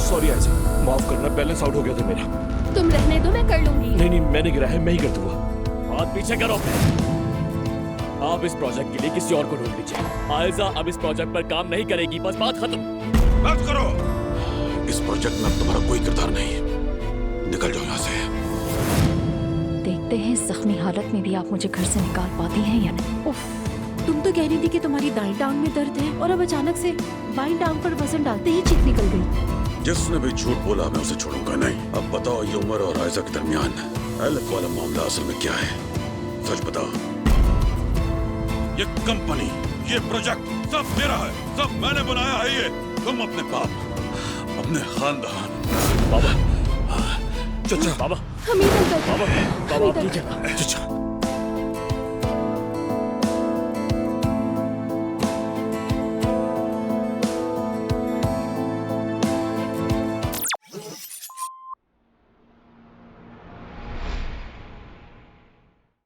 Sorry Aiza, माफ करना, balance out हो गया था मेरा। तुम रहने दो, मैं कर लूंगी। नहीं, मैंने गिरा है, मैं ही कर दूंगा। हाथ पीछे करो। आप इस प्रोजेक्ट के लिए किसी और को ढूंढ लीजिए। आयजा अब इस प्रोजेक्ट पर काम नहीं करेगी, बस बात खत्म। बात करो। इस प्रोजेक्ट में अब तुम्हारा कोई किरदार नहीं, निकल जाओ यहाँ से। देखते हैं जख्मी हालत में भी आप मुझे घर से निकाल पाती हैं या नहीं। उफ, तुम तो कह रही थी कि तुम्हारी दाईं टांग में दर्द है और अब अचानक से बाईं टांग पर वजन डालते ही चीख निकल गई। जिसने भी झूठ बोला मैं उसे छोड़ूंगा नहीं। अब बताओ, ये उमर और आयजा के दरमियान एलिफ वाला मामला असल में क्या है? सच बताओ। ये कंपनी, ये प्रोजेक्ट सब मेरा है, सब मैंने बनाया है। ये तुम अपने बाप, अपने खानदान। बाबा, चचा, बाबा, हमीद अंकल, बाबा, बाबा, हमीद ठीक है? चचा।